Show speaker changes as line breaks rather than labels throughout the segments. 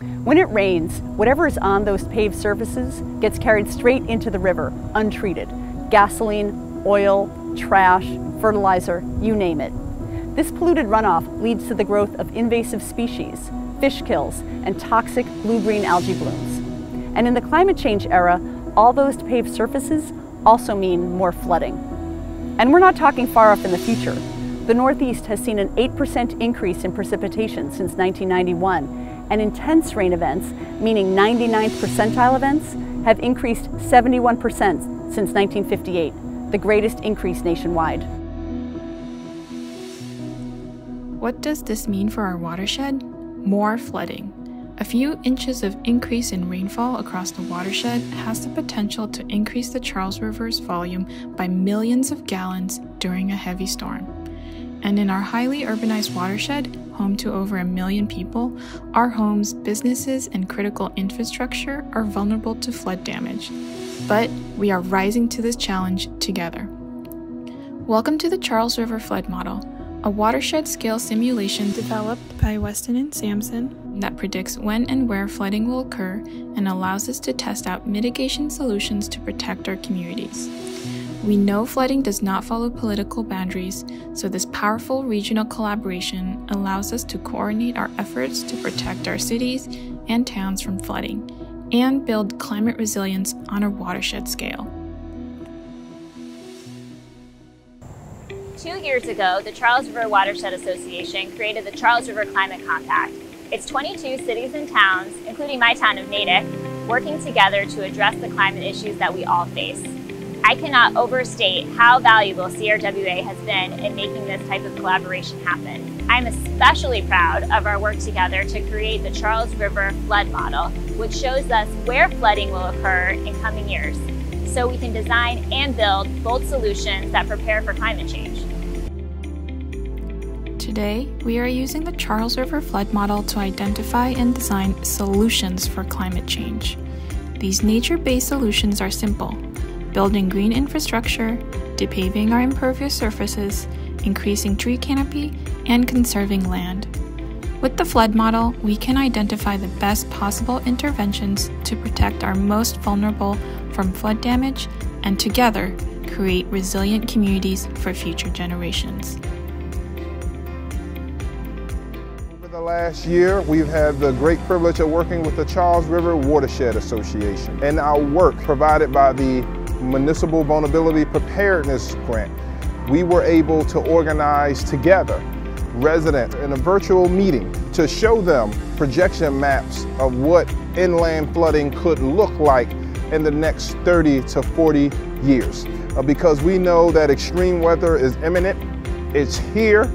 When it rains, whatever is on those paved surfaces gets carried straight into the river, untreated. Gasoline, oil, trash, fertilizer, you name it. This polluted runoff leads to the growth of invasive species, fish kills, and toxic blue-green algae blooms. And in the climate change era, all those paved surfaces also mean more flooding. And we're not talking far off in the future. The Northeast has seen an 8% increase in precipitation since 1991, and intense rain events, meaning 99th percentile events, have increased 71% since 1958, the greatest increase nationwide.
What does this mean for our watershed? More flooding. A few inches of increase in rainfall across the watershed has the potential to increase the Charles River's volume by millions of gallons during a heavy storm. And in our highly urbanized watershed, home to over 1 million people, our homes, businesses, and critical infrastructure are vulnerable to flood damage. But we are rising to this challenge together. Welcome to the Charles River Flood Model, a watershed-scale simulation developed by Weston and Sampson that predicts when and where flooding will occur and allows us to test out mitigation solutions to protect our communities. We know flooding does not follow political boundaries, so this powerful regional collaboration allows us to coordinate our efforts to protect our cities and towns from flooding and build climate resilience on a watershed scale.
2 years ago, the Charles River Watershed Association created the Charles River Climate Compact. It's 22 cities and towns, including my town of Natick, working together to address the climate issues that we all face. I cannot overstate how valuable CRWA has been in making this type of collaboration happen. I'm especially proud of our work together to create the Charles River Flood Model, which shows us where flooding will occur in coming years, so we can design and build bold solutions that prepare for climate change.
Today, we are using the Charles River Flood Model to identify and design solutions for climate change. These nature-based solutions are simple: building green infrastructure, depaving our impervious surfaces, increasing tree canopy, and conserving land. With the flood model, we can identify the best possible interventions to protect our most vulnerable from flood damage and together create resilient communities for future generations.
Over the last year, we've had the great privilege of working with the Charles River Watershed Association, and our work provided by the Municipal Vulnerability Preparedness Grant. We were able to organize together residents in a virtual meeting to show them projection maps of what inland flooding could look like in the next 30 to 40 years. Because we know that extreme weather is imminent, it's here,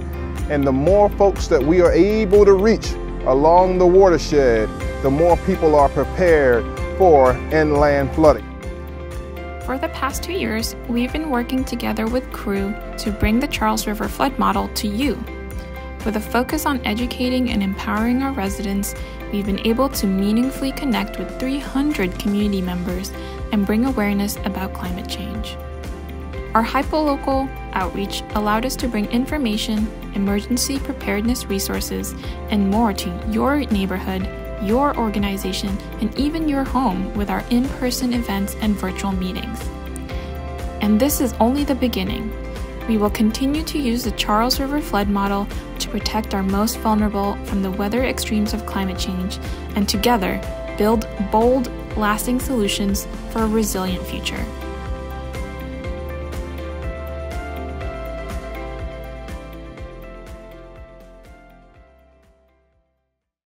and the more folks that we are able to reach along the watershed, the more people are prepared for inland flooding.
For the past 2 years, we've been working together with CREW to bring the Charles River Flood Model to you. With a focus on educating and empowering our residents, we've been able to meaningfully connect with 300 community members and bring awareness about climate change. Our hyperlocal outreach allowed us to bring information, emergency preparedness resources, and more to your neighborhood, your organization, and even your home with our in-person events and virtual meetings. And this is only the beginning. We will continue to use the Charles River Flood Model to protect our most vulnerable from the weather extremes of climate change, and together build bold, lasting solutions for a resilient future.